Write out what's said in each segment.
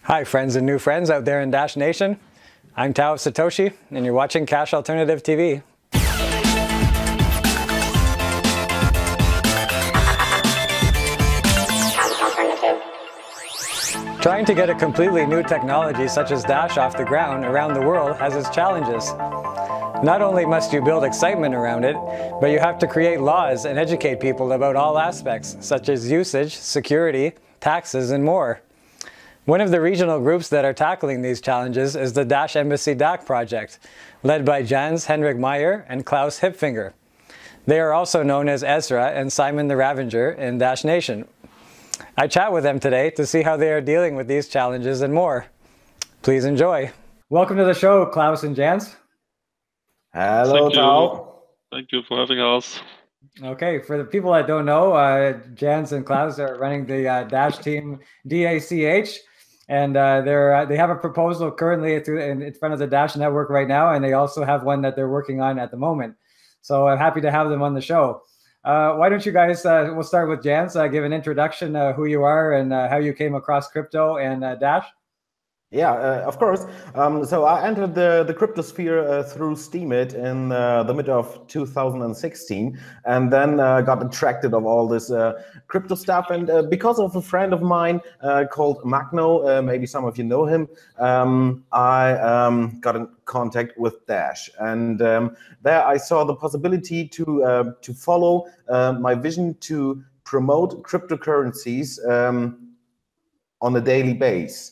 Hi friends and new friends out there in Dash Nation. I'm Tao Satoshi and you're watching Cash Alternative TV. Trying to get a completely new technology such as Dash off the ground around the world has its challenges. Not only must you build excitement around it, but you have to create laws and educate people about all aspects such as usage, security, taxes, and more. One of the regional groups that are tackling these challenges is the Dash Embassy DACH project, led by Jens Henrik Meyer and Klaus Hipfinger. They are also known as Ezra and Simon the Ravenger in Dash Nation. I chat with them today to see how they are dealing with these challenges and more. Please enjoy. Welcome to the show, Klaus and Jens. Hello, Tao. Thank you for having us. Okay, for the people that don't know, Jens and Klaus are running the Dash team DACH. And they have a proposal currently in front of the Dash network right now, and they also have one that they're working on at the moment. So I'm happy to have them on the show. Why don't you guys, we'll start with Jens, give an introduction who you are and how you came across crypto and Dash. Yeah, of course. So I entered the cryptosphere through Steemit in the mid of 2016, and then got attracted of all this crypto stuff. And because of a friend of mine called Magno, maybe some of you know him, I got in contact with Dash, and there I saw the possibility to follow my vision to promote cryptocurrencies on a daily basis.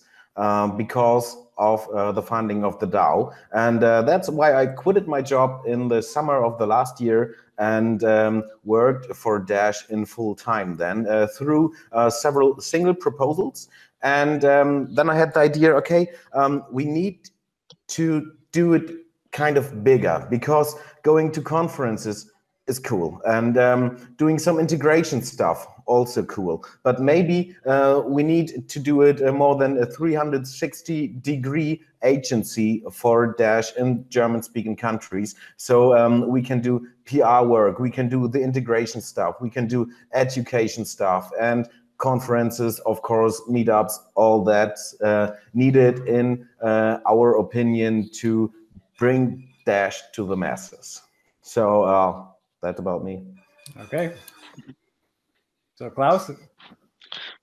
Because of the funding of the DAO. And that's why I quitted my job in the summer of the last year and worked for Dash in full time then through several single proposals. And then I had the idea, okay, we need to do it kind of bigger, because going to conferences is cool, and doing some integration stuff also cool, but maybe we need to do it more than a 360-degree agency for Dash in German-speaking countries. So we can do PR work, we can do the integration stuff, we can do education stuff, and conferences, of course, meetups, all that needed in our opinion to bring Dash to the masses. So that's about me. Okay. So Klaus?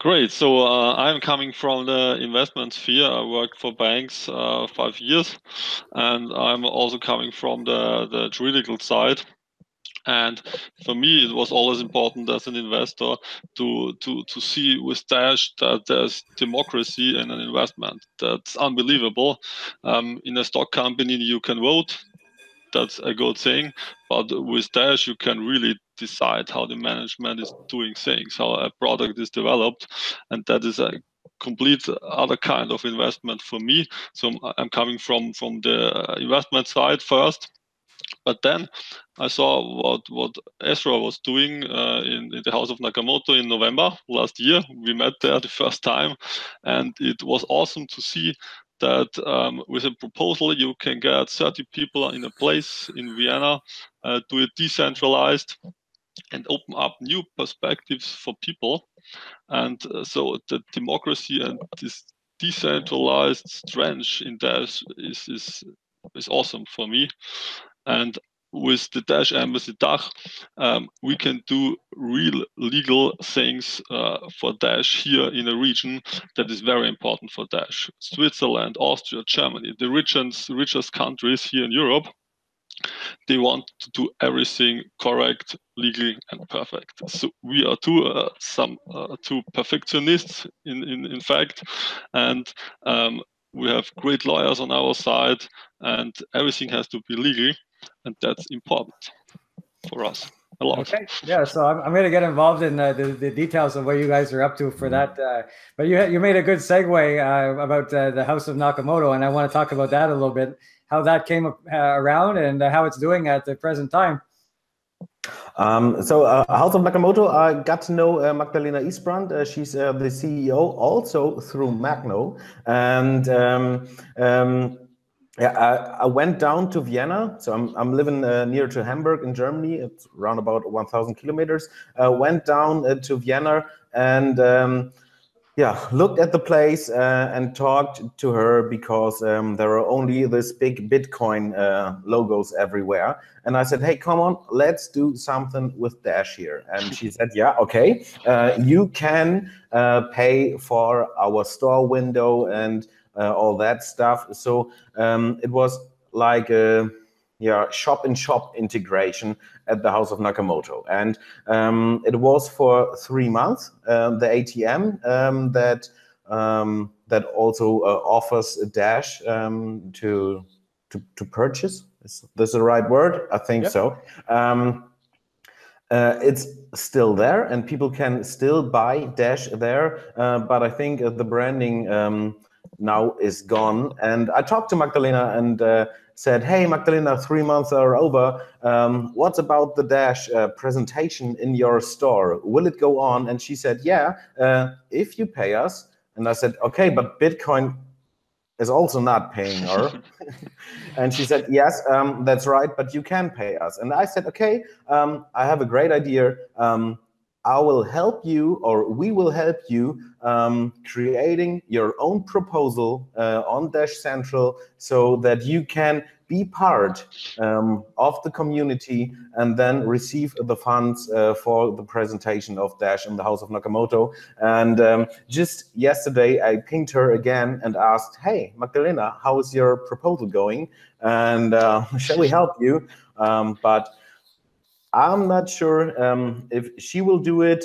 Great. So I'm coming from the investment sphere. I worked for banks 5 years, and I'm also coming from the juridical side. And for me, it was always important as an investor to see with Dash that there's democracy in an investment. That's unbelievable. In a stock company, you can vote. That's a good thing, but with Dash you can really decide how the management is doing things, how a product is developed, and that is a complete other kind of investment for me. So I'm coming from the investment side first, but then I saw what Ezra was doing in the house of Nakamoto in November last year. We met there the first time, and it was awesome to see that with a proposal you can get 30 people in a place in Vienna, do it decentralized and open up new perspectives for people. And so the democracy and this decentralized strength in Dash is awesome for me. And with the Dash Embassy DACH, we can do real legal things for Dash here in a region that is very important for Dash. Switzerland, Austria, Germany, the richest countries here in Europe, they want to do everything correct, legally, and perfect. So we are two perfectionists in fact, and we have great lawyers on our side, and everything has to be legal. And that's important for us a lot. Okay, yeah, so I'm going to get involved in the details of what you guys are up to for that. But you made a good segue about the House of Nakamoto, and I want to talk about that a little bit, how that came around and how it's doing at the present time. So House of Nakamoto, I got to know Magdalena Isbrand. She's the CEO also through Magno, and yeah, I went down to Vienna. So I'm living near to Hamburg in Germany. It's around about 1,000 kilometers. Went down to Vienna and yeah, looked at the place and talked to her because there are only this big Bitcoin logos everywhere. And I said, hey, come on, let's do something with Dash here. And she said, yeah, okay, you can pay for our store window and all that stuff. So it was like a shop-in-shop integration at the house of Nakamoto. And it was for 3 months, the ATM that also offers a Dash to purchase. Is this the right word? I think so. It's still there and people can still buy Dash there, but I think the branding now is gone. And I talked to Magdalena and said, hey, Magdalena, 3 months are over. What about the Dash presentation in your store? Will it go on? And she said, yeah, if you pay us. And I said, okay, but Bitcoin is also not paying her. And she said, yes, that's right, but you can pay us. And I said, okay, I have a great idea. I will help you, or we will help you creating your own proposal on Dash Central so that you can be part of the community and then receive the funds for the presentation of Dash in the house of Nakamoto. And just yesterday, I pinged her again and asked, hey, Magdalena, how is your proposal going? And shall we help you? But I'm not sure if she will do it,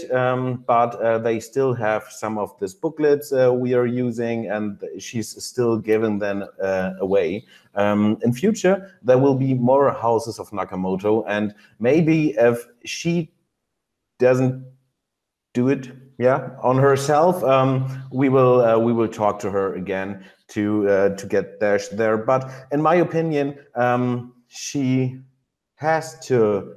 but they still have some of these booklets we are using, and she's still giving them away. In future, there will be more houses of Nakamoto, and maybe if she doesn't do it, on herself, we will talk to her again to get Dash there. But in my opinion, she has to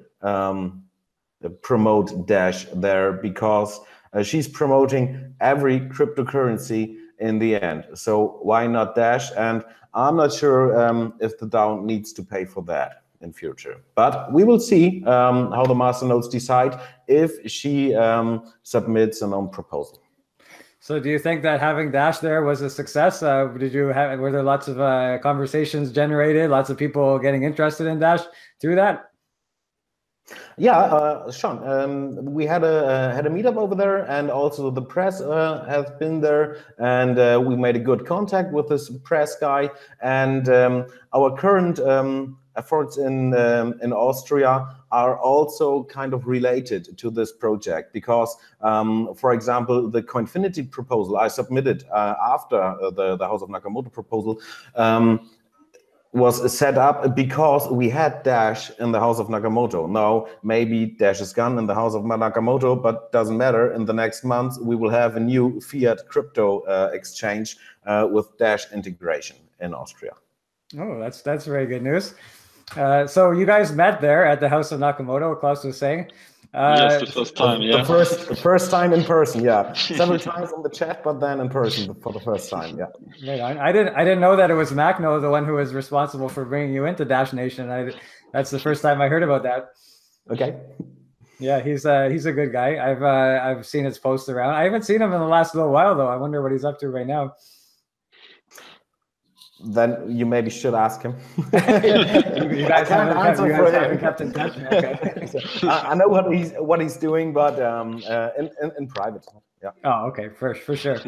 promote Dash there because she's promoting every cryptocurrency in the end. So why not Dash? And I'm not sure if the DAO needs to pay for that in future. But we will see how the masternodes decide if she submits an own proposal. So do you think that having Dash there was a success? Were there lots of conversations generated, lots of people getting interested in Dash through that? Yeah, Sean, we had a meetup over there, and also the press has been there, and we made a good contact with this press guy. And our current efforts in Austria are also kind of related to this project because, for example, the Coinfinity proposal I submitted after the House of Nakamoto proposal was set up because we had Dash in the house of Nakamoto. Now, maybe Dash is gone in the house of Nakamoto, but doesn't matter. In the next months, we will have a new fiat crypto exchange with Dash integration in Austria. Oh, that's very good news. So you guys met there at the house of Nakamoto, Klaus was saying. Yes, the first time, yeah. The first time in person, yeah. Several times on the chat, but then in person for the first time, yeah. Right on. I didn't know that it was Macno, the one who was responsible for bringing you into Dash Nation. That's the first time I heard about that. Okay. Yeah, he's a good guy. I've seen his posts around. I haven't seen him in the last little while though. I wonder what he's up to right now. Then you maybe should ask him. You guys haven't kept in touch. Okay. I know what he's doing, but in private. Yeah. Oh, okay, for sure.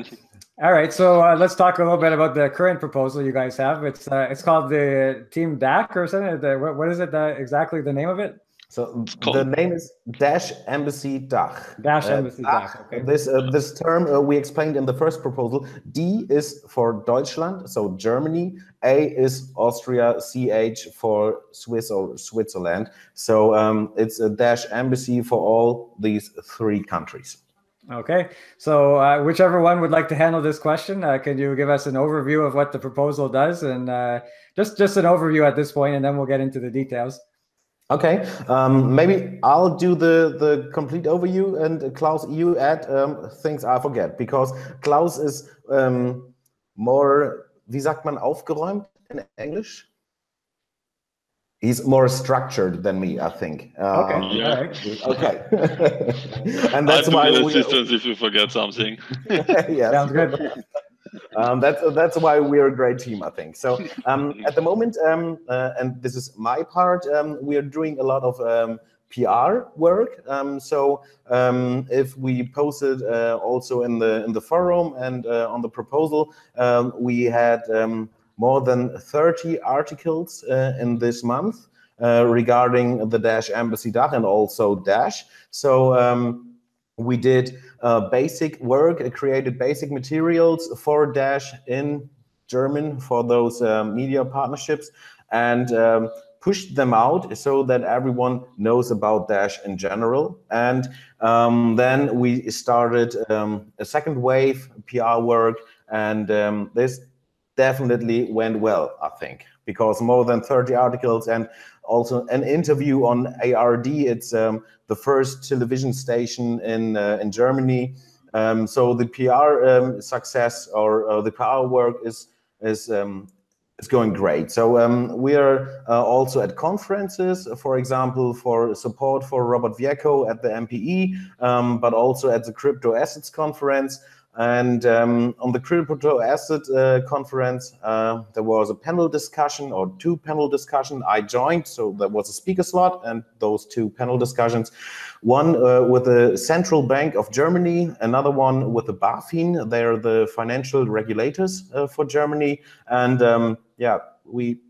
All right, so let's talk a little bit about the current proposal you guys have. It's called the Team DACH or something. What is it? Exactly the name of it? So the name is Dash Embassy DACH. Dash Embassy DACH. Okay. This term we explained in the first proposal. D is for Deutschland, so Germany. A is Austria. CH for Swiss or Switzerland. So it's a Dash Embassy for all these 3 countries. Okay, so whichever one would like to handle this question, can you give us an overview of what the proposal does, and just an overview at this point, and then we'll get into the details. Okay, maybe I'll do the complete overview, and Klaus, you add things I forget, because Klaus is more, wie sagt man, aufgeräumt in English? He's more structured than me, I think. Okay, Yeah. all right. Okay. And I that's do why the we assistance if you forget something. yes. Sounds good. That's why we're a great team, I think. So at the moment, and this is my part, we are doing a lot of PR work. If we posted also in the forum and on the proposal, we had more than 30 articles in this month regarding the Dash Embassy DACH and also Dash. So we did basic work, created basic materials for Dash in German for those media partnerships, and pushed them out so that everyone knows about Dash in general. And then we started a second wave PR work, and this definitely went well, I think, because more than 30 articles and also an interview on ARD. It's the first television station in Germany. So the PR success or the PR work is going great. So we are also at conferences, for example, for support for Robert Vieco at the MPE, but also at the Crypto Assets Conference. And on the Crypto Asset Conference, there was a panel discussion or two panel discussions. I joined, so there was a speaker slot and those two panel discussions. One with the Central Bank of Germany, another one with the BaFin. They're the financial regulators for Germany. And yeah, we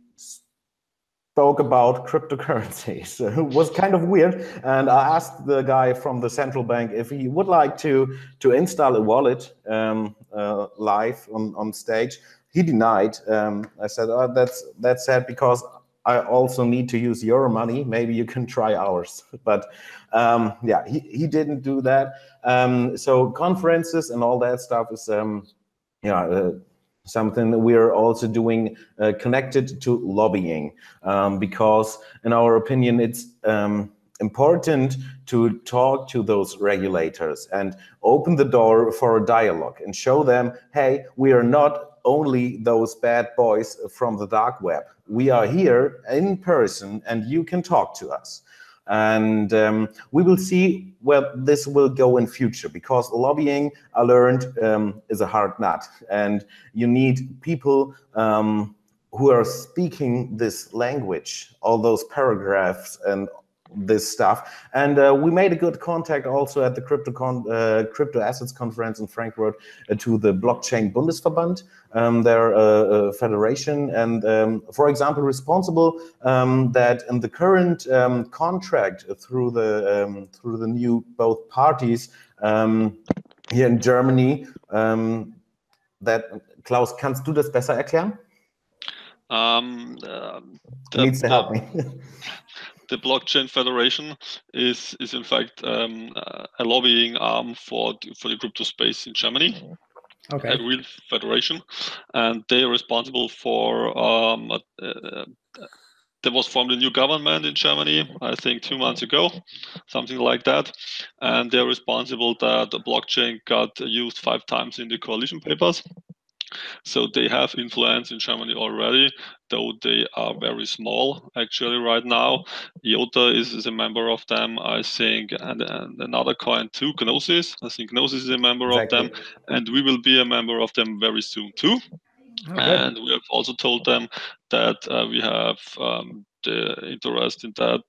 spoke about cryptocurrencies. It was kind of weird, and I asked the guy from the central bank if he would like to install a wallet live on stage. He denied. I said, "Oh, that's sad because I also need to use your money. Maybe you can try ours." But yeah, he didn't do that. So conferences and all that stuff is yeah. Something that we are also doing connected to lobbying, because in our opinion, it's important to talk to those regulators and open the door for a dialogue and show them, hey, we are not only those bad boys from the dark web. We are here in person and you can talk to us. And we will see where this will go in future, because lobbying, I learned, is a hard nut, and you need people who are speaking this language, all those paragraphs and this stuff. And we made a good contact also at the Crypto Assets Conference in Frankfurt to the Blockchain Bundesverband. They're a federation and, for example, responsible that in the current contract through the new both parties here in Germany, that Klaus, kannst du das besser erklären? Needs to help me. The Blockchain Federation is in fact a lobbying arm for the crypto space in Germany. Okay. A real federation, and they are responsible for there was formed a new government in Germany, I think 2 months ago, something like that, and they're responsible that the blockchain got used 5 times in the coalition papers. So they have influence in Germany already, though they are very small actually right now. IOTA is a member of them, I think, and another coin too, Gnosis. I think Gnosis is a member Exactly. of them, and we will be a member of them very soon too. Oh, and we have also told them that we have the interest in that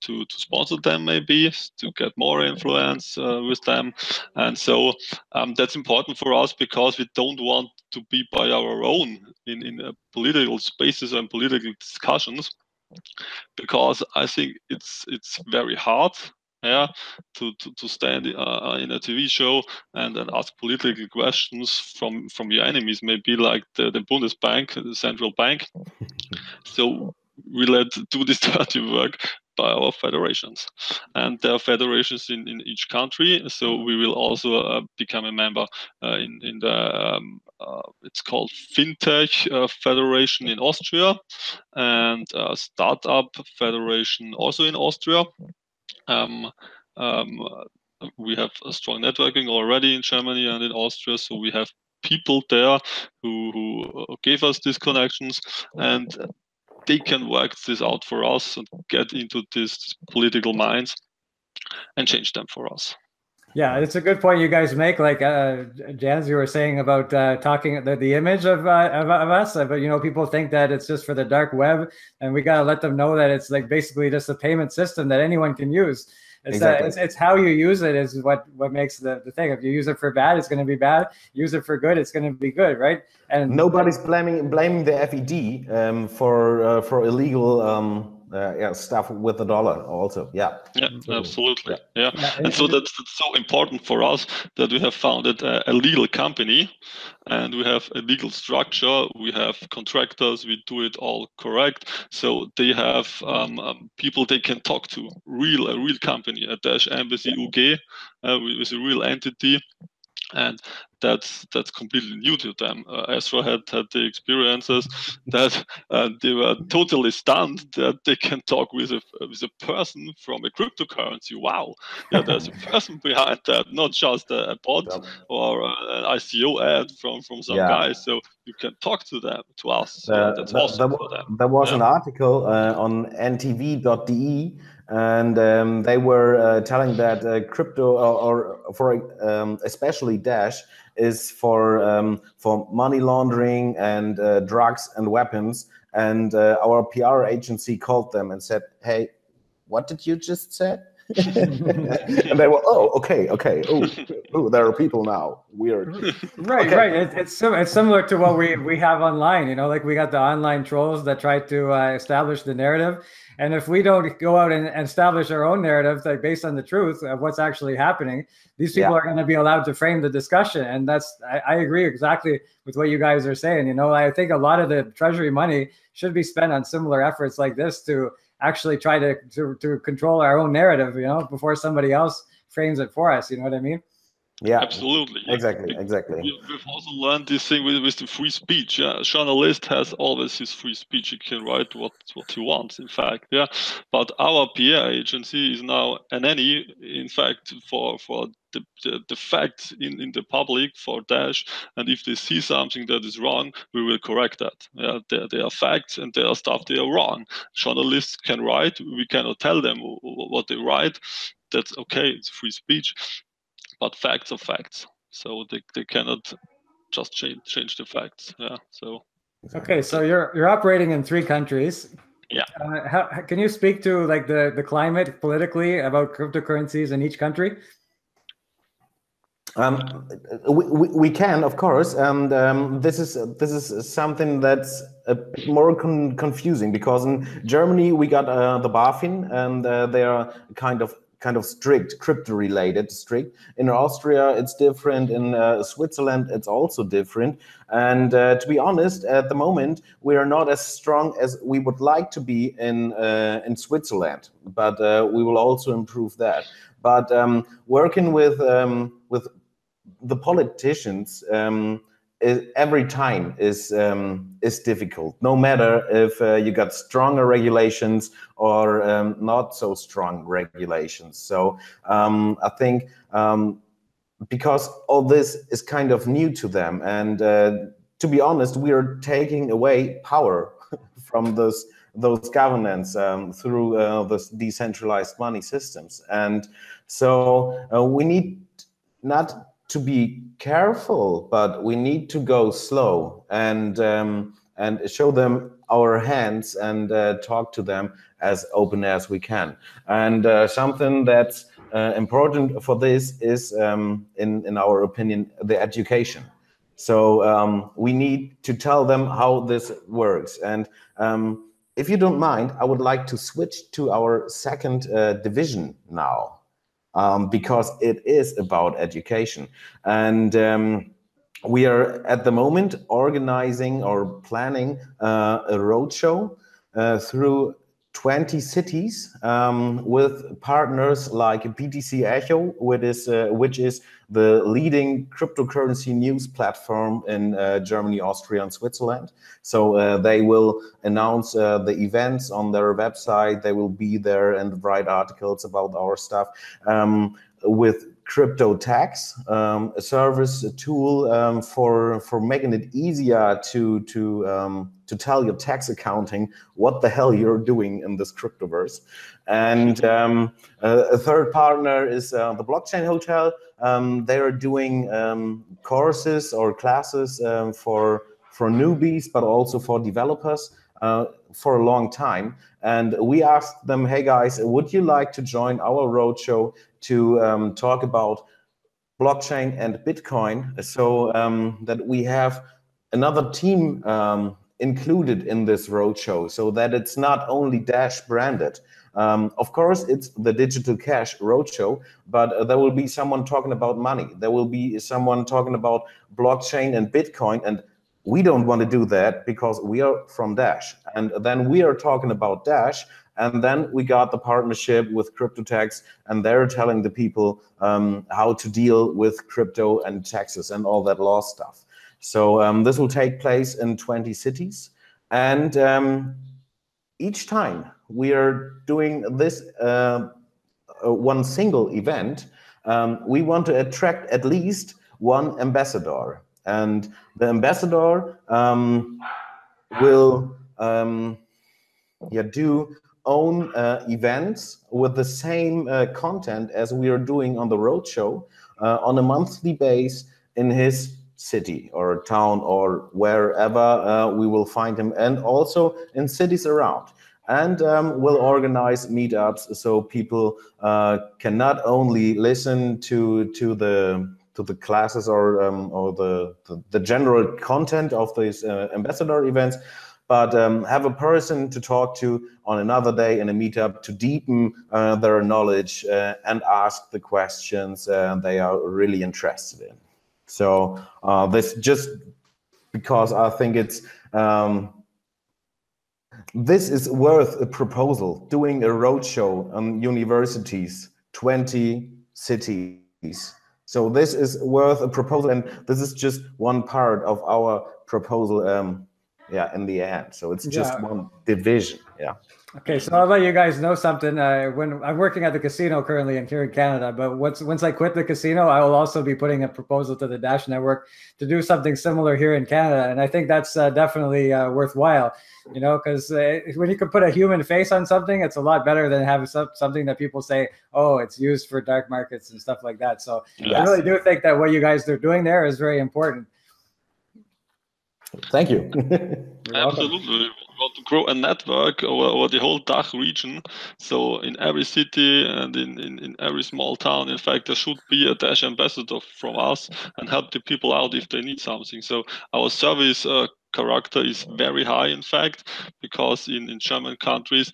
to sponsor them, maybe to get more influence with them. And so that's important for us, because we don't want to be by our own in political spaces and political discussions, because I think it's very hard, yeah, to stand in a TV show and ask political questions from your enemies, maybe like the Bundesbank, the central bank. So we let do this dirty work by our federations, and there are federations in each country. So we will also become a member in the it's called FinTech Federation in Austria, and Startup Federation also in Austria. We have a strong networking already in Germany and in Austria, so we have people there who gave us these connections. And they can work this out for us and get into these political minds and change them for us. Yeah, it's a good point you guys make. Like Jans, you were saying about talking the image of us, but you know, people think that it's just for the dark web, and we got to let them know that it's like basically just a payment system that anyone can use. It's, exactly. It's how you use it is what makes the thing. If you use it for bad, it's going to be bad. Use it for good, it's going to be good, right? And nobody's blaming the FED for illegal stuff with the dollar also. Yeah, absolutely. Yeah. And so that's so important for us that we have founded a legal company, and we have a legal structure. We have contractors. We do it all correct. So they have people they can talk to. A real company, a Dash Embassy UG with a real entity. And that's completely new to them. Ezra had the experiences that they were totally stunned that they can talk with a person from a cryptocurrency. Wow, yeah, there's a person behind that, not just a bot or an ICO ad from some guy. So you can talk to them, to us. That's awesome for them. There was an article on ntv.de. And they were telling that crypto, or for especially Dash, is for money laundering and drugs and weapons. And our PR agency called them and said, "Hey, what did you just say?" And they were, "Oh, okay. Oh, there are people now. Weird." Right, okay. Right. It's similar to what we have online. You know, like we got the online trolls that try to establish the narrative. And if we don't go out and establish our own narratives, like based on the truth of what's actually happening, these people are going to be allowed to frame the discussion. And I agree exactly with what you guys are saying. You know, I think a lot of the treasury money should be spent on similar efforts like this to actually try to control our own narrative, you know, before somebody else frames it for us. You know what I mean? Yeah, absolutely. Exactly. We've also learned this thing with the free speech. Yeah, a journalist has always his free speech. He can write what he wants, in fact. Yeah, but our PR agency is now a nanny, in fact, for the facts in the public for Dash. And if they see something that is wrong, we will correct that. Yeah, there are facts and there are stuff they are wrong. Journalists can write. We cannot tell them what they write. That's okay. It's free speech. But facts are facts, so they cannot just change the facts. Yeah. So. Okay, so you're operating in 3 countries. Yeah. How can you speak to like the climate politically about cryptocurrencies in each country? We can, of course, and this is something that's a bit more confusing, because in Germany we got the BaFin, and they are kind of strict, crypto-related strict. In Austria, it's different. In Switzerland, it's also different. And to be honest, at the moment, we are not as strong as we would like to be in Switzerland. But we will also improve that. But working with the politicians every time is difficult, no matter if you got stronger regulations or not so strong regulations. So I think because all this is kind of new to them, and to be honest, we are taking away power from those governance through the decentralized money systems. And so we need not to be careful, but we need to go slow and show them our hands and talk to them as open as we can. And something that's important for this is, in our opinion, the education. So we need to tell them how this works. And if you don't mind, I would like to switch to our second division now. Because it is about education. And we are at the moment organizing or planning a roadshow through 20 cities with partners like BTC Echo, which is the leading cryptocurrency news platform in Germany, Austria, and Switzerland. So they will announce the events on their website. They will be there and write articles about our stuff with crypto tax, a service, a tool for making it easier to tell your tax accounting what the hell you're doing in this cryptoverse. And a third partner is the Blockchain Hotel. They are doing courses or classes for newbies, but also for developers for a long time. And we asked them, hey guys, would you like to join our roadshow to talk about blockchain and Bitcoin, so that we have another team included in this roadshow, so that it's not only Dash branded. Of course, it's the Digital Cash roadshow, but there will be someone talking about money. There will be someone talking about blockchain and Bitcoin, and we don't want to do that because we are from Dash. And then we are talking about Dash, and then we got the partnership with CryptoTax, and they're telling the people how to deal with crypto and taxes and all that law stuff. So this will take place in 20 cities. And each time we are doing this one single event, we want to attract at least one ambassador. And the ambassador will do own events with the same content as we are doing on the roadshow on a monthly base in his city or town or wherever we will find him, and also in cities around. And we'll organize meetups so people can not only listen to the classes or the general content of these ambassador events, but have a person to talk to on another day in a meetup to deepen their knowledge and ask the questions they are really interested in. So this just because I think it's this is worth a proposal, doing a roadshow on universities, 20 cities. So this is worth a proposal, and this is just one part of our proposal in the end. So it's just one division. Okay, so I'll let you guys know something. When I'm working at the casino currently and here in Canada, but once I quit the casino, I will also be putting a proposal to the Dash Network to do something similar here in Canada. And I think that's definitely worthwhile, you know, because when you can put a human face on something, it's a lot better than having something that people say, oh, it's used for dark markets and stuff like that. So I really do think that what you guys are doing there is very important. Thank you. Absolutely. We want to grow a network over the whole DACH region. So in every city and in every small town, in fact, there should be a Dash ambassador from us and help the people out if they need something. So our service character is very high, in fact, because in German countries,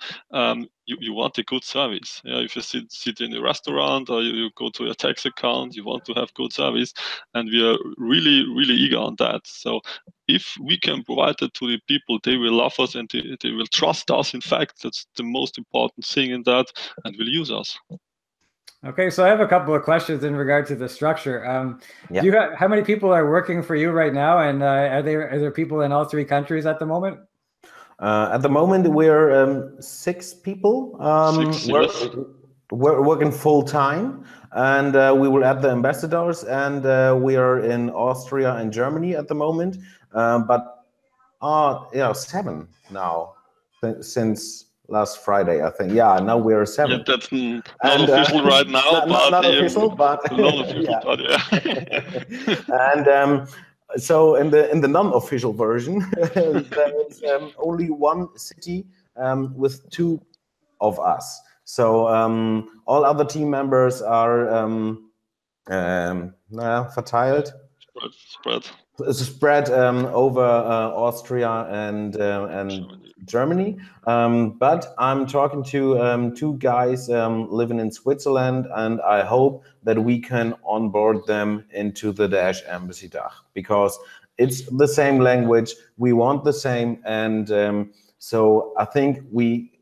you want a good service. If you sit in a restaurant or you go to your tax account, you want to have good service, and we are really, really eager on that. So if we can provide that to the people, they will love us and they will trust us. In fact, that's the most important thing in that, and will use us. Okay, so I have a couple of questions in regard to the structure. Do you how many people are working for you right now, and are there people in all 3 countries at the moment? At the moment, we're 6 people. We're working full time, and we will add the ambassadors, and we are in Austria and Germany at the moment. But 7 now since last Friday, I think. Yeah, now we're 7. Yeah, that's not official right now, not official, but not official, but yeah. And so in the non-official version, there is only 1 city with 2 of us. So all other team members are verteilt. Spread over Austria and Germany. But I'm talking to 2 guys living in Switzerland, and I hope that we can onboard them into the Dash Embassy DACH, because it's the same language, we want the same, and so I think we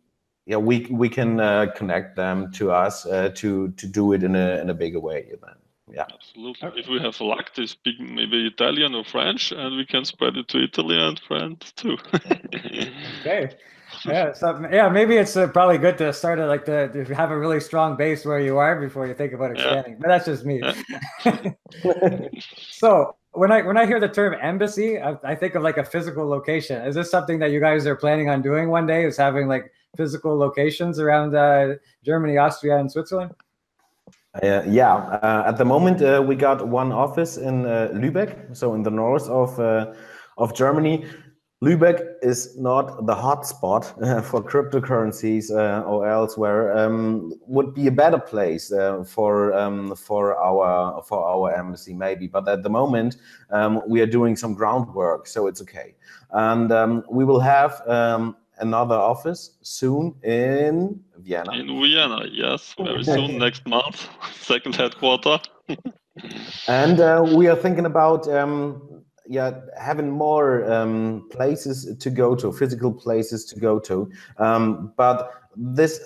can connect them to us to do it in a bigger way then. Yeah. Absolutely. If we have luck, they speak maybe Italian or French, and we can spread it to Italy and France too. Okay. Yeah, so yeah, maybe it's probably good to start at to have a really strong base where you are before you think about expanding. But that's just me. Yeah. So when I hear the term embassy, I think of like a physical location. Is this something that you guys are planning on doing one day? Is having like physical locations around Germany, Austria, and Switzerland? At the moment we got one office in Lübeck, so in the north of Germany. Lübeck is not the hotspot for cryptocurrencies or elsewhere. Would be a better place for our embassy maybe, but at the moment we are doing some groundwork, so it's okay. And we will have another office soon in Vienna. In Vienna, yes, very soon, next month, second headquarter. And we are thinking about having more places to go to, physical places to go to. But this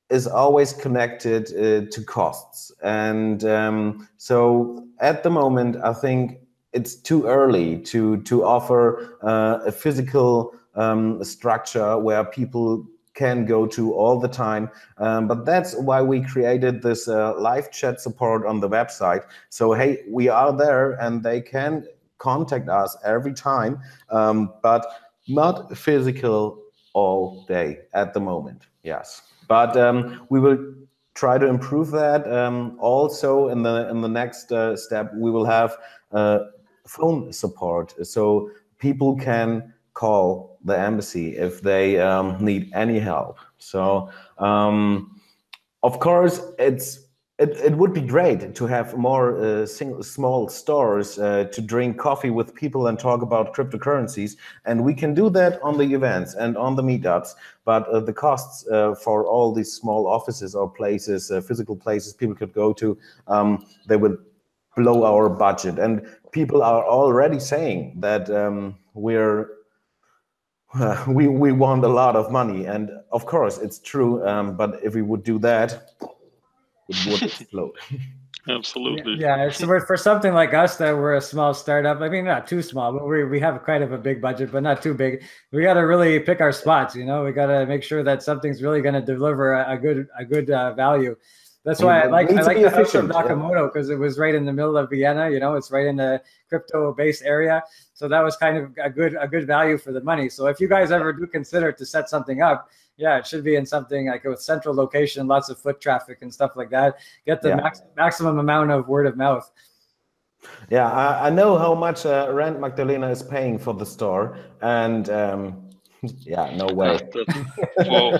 is always connected to costs. And so at the moment, I think it's too early to offer a physical structure where people can go to all the time. But that's why we created this live chat support on the website. So, hey, we are there and they can contact us every time, but not physical all day at the moment. Yes, but we will try to improve that. Also, in the next step, we will have phone support, so people can call the embassy if they need any help. So, of course, it would be great to have more small stores to drink coffee with people and talk about cryptocurrencies, and we can do that on the events and on the meetups. But the costs for all these small offices or places, physical places people could go to, they would blow our budget. And people are already saying that we want a lot of money, and of course it's true. But if we would do that, it would explode. Absolutely. Yeah. So for something like us that we're a small startup, I mean, not too small, but we have quite of a big budget, but not too big. We got to really pick our spots. We got to make sure that something's really going to deliver a good value. That's why I like the house of Nakamoto, because it was right in the middle of Vienna. It's right in the crypto-based area, so that was kind of a good value for the money. So if you guys ever do consider to set something up, yeah, it should be in something like with central location, lots of foot traffic and stuff like that. Get the maximum amount of word of mouth. Yeah, I know how much rent Magdalena is paying for the store, and yeah, no way. No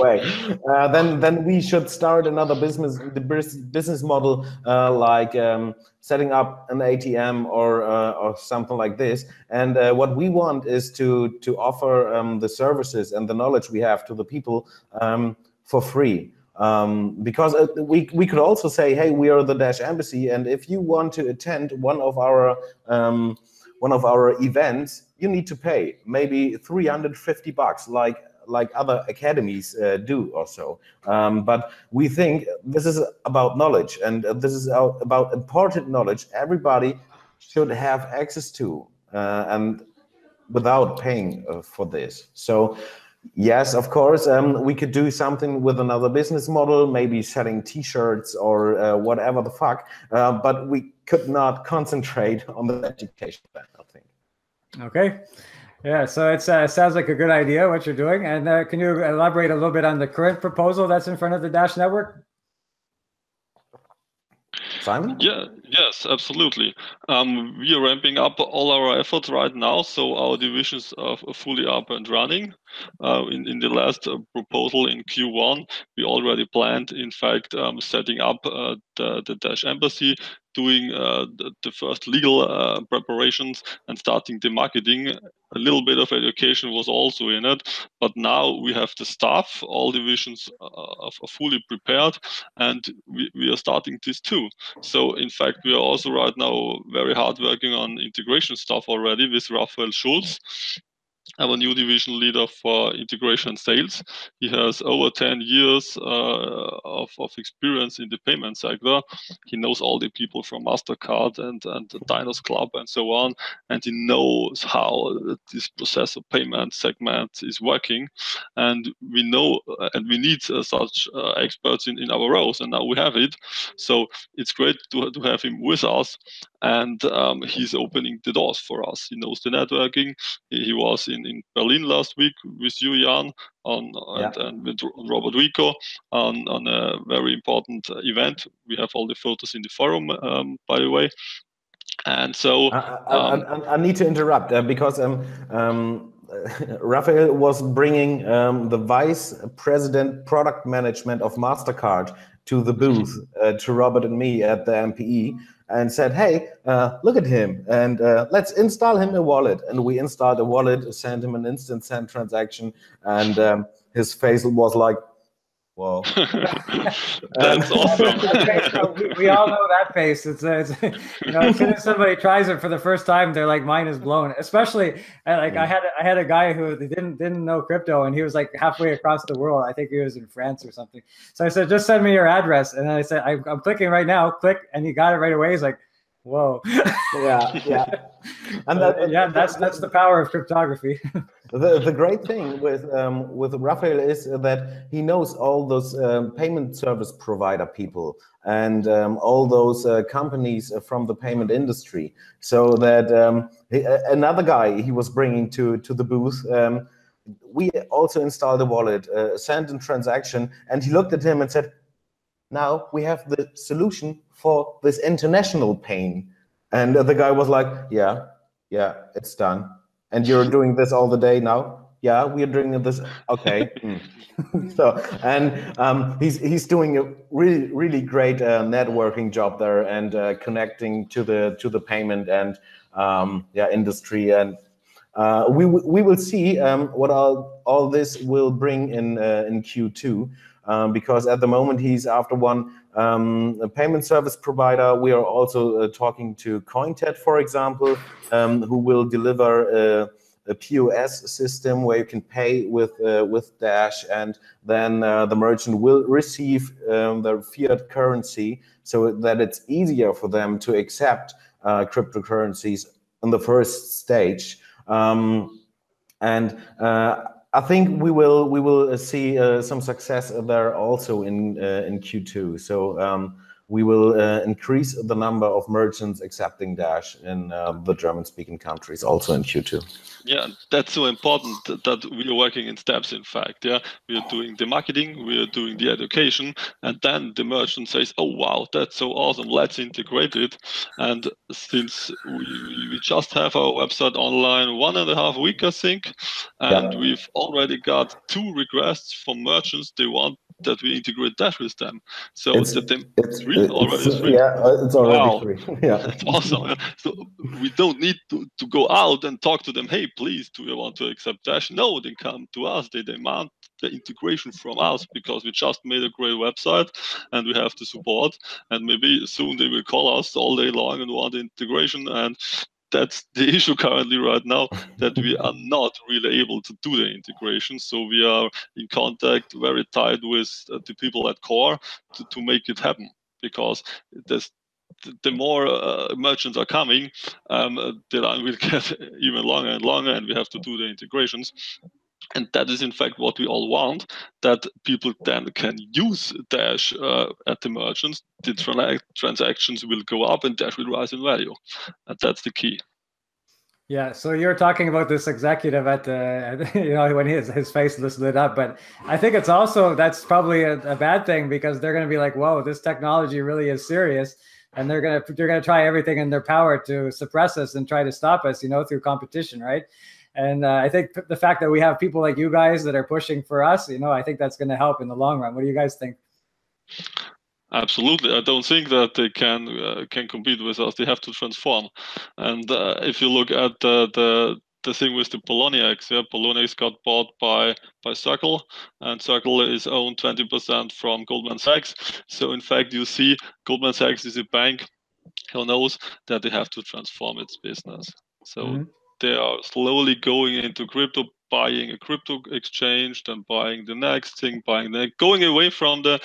way. Then we should start another business model, like setting up an ATM or something like this. And what we want is to offer the services and the knowledge we have to the people for free. Because we could also say, hey, we are the DACH embassy, and if you want to attend one of our events, you need to pay maybe $350, like other academies do or so. But we think this is about knowledge, and this is about important knowledge everybody should have access to, and without paying for this. So yes, of course, we could do something with another business model, maybe selling T-shirts or whatever the fuck, but we could not concentrate on the education plan, I think. Okay. Yeah, so it sounds like a good idea what you're doing. And can you elaborate a little bit on the current proposal that's in front of the DACH network? Simon? Yeah, yes, absolutely. We are ramping up all our efforts right now, so our divisions are fully up and running. In the last proposal in Q1, we already planned, in fact, setting up the DACH embassy, doing the first legal preparations and starting the marketing. A little bit of education was also in it, but now we have the staff, all divisions are fully prepared, and we are starting this too. So in fact, we are also right now very hard working on integration stuff already with Raphael Schulz. our new division leader for integration and sales. He has over 10 years of experience in the payment sector. He knows all the people from MasterCard and the Diners Club and so on, and he knows how this processor payment segment is working. And we know and we need such experts in our roles, and now we have it. So it's great to have him with us, and he's opening the doors for us. He knows the networking. He was in Berlin last week with you, Jan, and with Robert Wico on a very important event. We have all the photos in the forum, by the way. And so I need to interrupt because Raphael was bringing the vice president product management of MasterCard to the booth to Robert and me at the MPE, and said, hey, look at him, and let's install him a wallet. And we installed a wallet, sent him an instant send transaction, and his face was like, whoa. That's awesome. we all know that face. It's you know, as soon as somebody tries it for the first time, they're like, mine is blown. Especially like I had a guy who didn't know crypto, and he was like halfway across the world. I think he was in France or something. So I said, just send me your address, and I said, I'm clicking right now. Click, and he got it right away. He's like, whoa. Yeah. And that's the power of cryptography. The great thing with Raphael is that he knows all those payment service provider people and all those companies from the payment industry. So that another guy he was bringing to the booth, we also installed a wallet, sent a transaction, and he looked at him and said, now we have the solution for this international pain. And the guy was like, yeah, it's done. And you're doing this all the day now? Yeah, we are doing this. Okay. So, and he's doing a really great networking job there, and connecting to the payment and industry. And we will see what all this will bring in Q2. Because at the moment he's after one payment service provider. We are also talking to CoinTet, for example, who will deliver a POS system where you can pay with Dash, and then the merchant will receive the fiat currency, so that it's easier for them to accept cryptocurrencies in the first stage. I think we will see some success there also in Q2. So we will increase the number of merchants accepting Dash in the German-speaking countries also in Q2. Yeah, that's so important that we are working in steps. In fact, yeah, we are doing the marketing, we are doing the education, and then the merchant says, "Oh wow, that's so awesome! Let's integrate it." And since we just have our website online 1.5 weeks, I think, and we've already got 2 requests from merchants. They want that we integrate Dash with them. So it's 3 already. 3. Yeah, it's already 3. Yeah, that's awesome. So we don't need to go out and talk to them. Hey, please, do you want to accept Dash? No, they come to us. They demand the integration from us because we just made a great website and we have the support. And maybe soon they will call us all day long and want integration. And that's the issue currently right now, that we are not really able to do the integration. So we are in contact very tight with the people at Core to make it happen, because the more merchants are coming, the line will get even longer and longer, and we have to do the integrations. And that is in fact what we all want, that people then can use Dash at the merchants. The transactions will go up and Dash will rise in value. And that's the key. Yeah, so you're talking about this executive at the, you know, when his face lit up, but I think it's also, that's probably a bad thing, because they're going to be like, whoa, this technology really is serious. And they're going to try everything in their power to suppress us and try to stop us, you know, through competition, right? And I think the fact that we have people like you guys that are pushing for us, you know, I think that's going to help in the long run. What do you guys think? Absolutely, I don't think that they can compete with us. They have to transform. And if you look at the thing with the Poloniex, yeah, Poloniex got bought by Circle, and Circle is owned 20% from Goldman Sachs. So in fact, you see, Goldman Sachs is a bank who knows that they have to transform its business. So they are slowly going into crypto, buying a crypto exchange, then buying the next thing, going away from the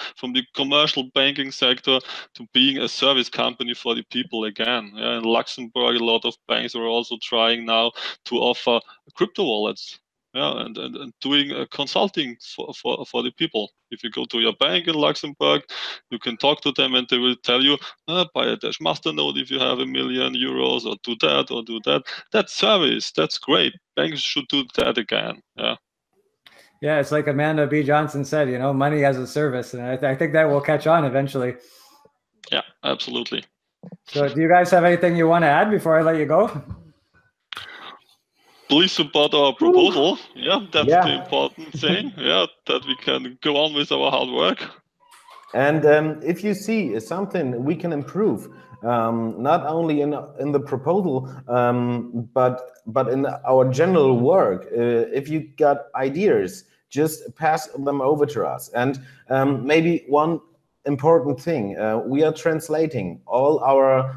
commercial banking sector to being a service company for the people again. In Luxembourg, a lot of banks are also trying now to offer crypto wallets. And doing consulting for the people. If you go to your bank in Luxembourg, you can talk to them and they will tell you, buy a Dash Masternode if you have €1,000,000, or do that or do that. That's service. That's great. Banks should do that again. Yeah, it's like Amanda B. Johnson said, you know, money as a service. And I think that will catch on eventually. Yeah, absolutely. So do you guys have anything you want to add before I let you go? Please support our proposal. That's the important thing. That we can go on with our hard work. And if you see something we can improve, not only in the proposal, but in our general work, if you got ideas, just pass them over to us. And maybe one important thing, we are translating all our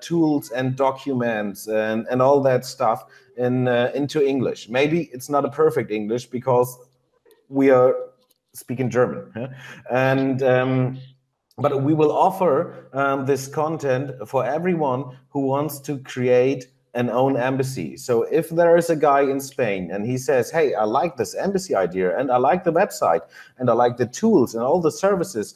tools and documents and all that stuff into English. Maybe it's not a perfect English because we are speaking German, and but we will offer this content for everyone who wants to create an own embassy. So if there is a guy in Spain and he says, hey, I like this embassy idea and I like the website and I like the tools and all the services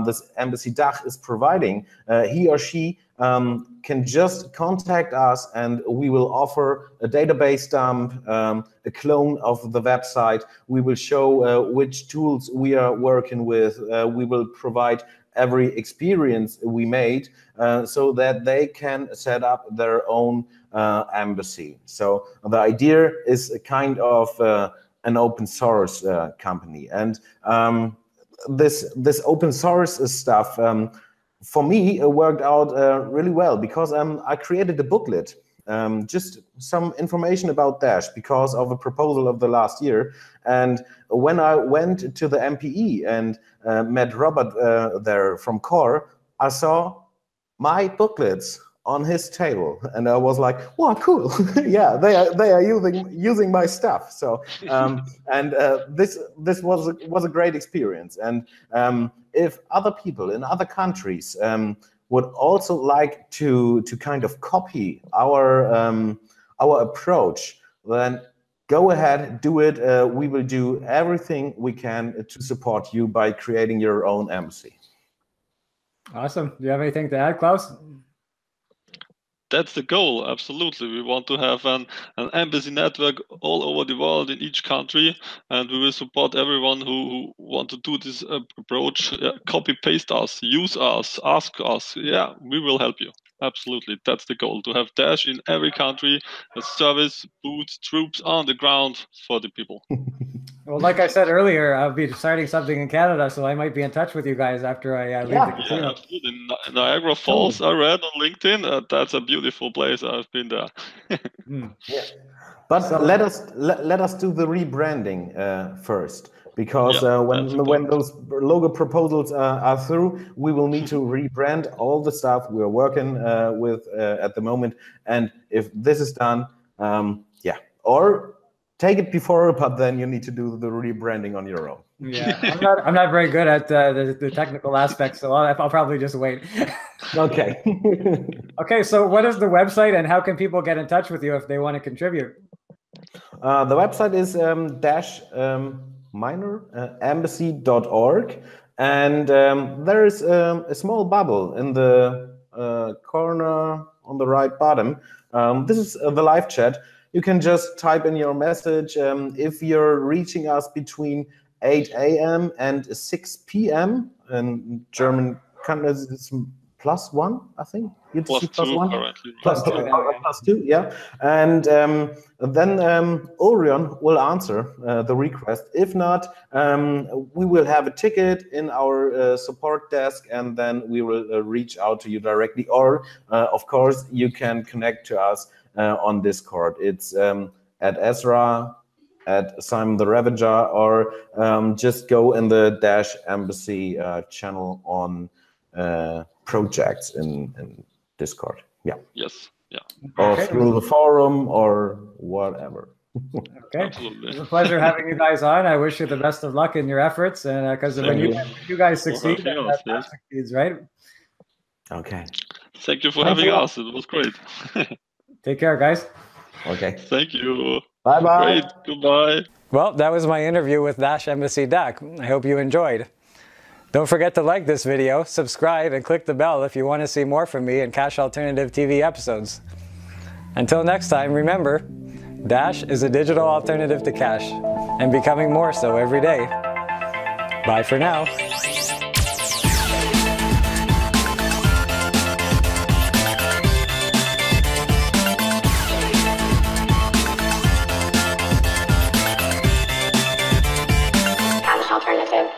this Embassy DACH is providing, he or she can just contact us and we will offer a database dump, a clone of the website. We will show which tools we are working with. We will provide every experience we made so that they can set up their own embassy. So the idea is a kind of an open source company. And this open source stuff, for me, it worked out really well because I created a booklet, just some information about Dash because of a proposal of the last year. And when I went to the MPE and met Robert there from Core, I saw my booklets on his table, and I was like, "Wow, cool! Yeah, they are using my stuff." So, this was a great experience. And if other people in other countries would also like to kind of copy our approach, then go ahead, do it. We will do everything we can to support you by creating your own embassy. Awesome. Do you have anything to add, Klaus? That's the goal, absolutely. We want to have an embassy network all over the world in each country, and we will support everyone who want to do this approach. Copy paste us, use us, ask us. Yeah, we will help you. Absolutely, that's the goal, to have Dash in every country, a service, boots, troops on the ground for the people. Well, like I said earlier, I'll be starting something in Canada, so I might be in touch with you guys after I leave the casino. Yeah, absolutely. Niagara Falls, I read on LinkedIn. That's a beautiful place. I've been there. Yeah. But so, let us do the rebranding first, because when those logo proposals are through, we will need to rebrand all the stuff we're working with at the moment. And if this is done, or take it before, but then you need to do the rebranding on your own. Yeah, I'm not very good at the technical aspects, so I'll probably just wait. Okay. Okay, so what is the website and how can people get in touch with you if they want to contribute? The website is embassy.org, and there is a small bubble in the corner on the right bottom. This is the live chat. You can just type in your message. If you're reaching us between 8 a.m. and 6 p.m. in German, it's +1, I think. +2 currently. +2, yeah. And then Orion will answer the request. If not, we will have a ticket in our support desk, and then we will reach out to you directly. Or, of course, you can connect to us on Discord. It's at Ezra, at Simon the Ravager, or just go in the Dash Embassy channel on projects in Discord. Yeah. Yes. Yeah. or Okay. through the forum or whatever. Okay. Absolutely. It was a pleasure having you guys on. I wish you the best of luck in your efforts, and because when you guys succeed, having that us, yes. succeeds, right? Okay. Thank you for Thanks having a lot. us. It was great. Take care, guys. Okay. Thank you. Bye-bye. Great. Goodbye. Well, that was my interview with Dash Embassy DAC. I hope you enjoyed. Don't forget to like this video, subscribe, and click the bell if you want to see more from me in Cash Alternative TV episodes. Until next time, remember, Dash is a digital alternative to cash, and becoming more so every day. Bye for now. Cash alternative.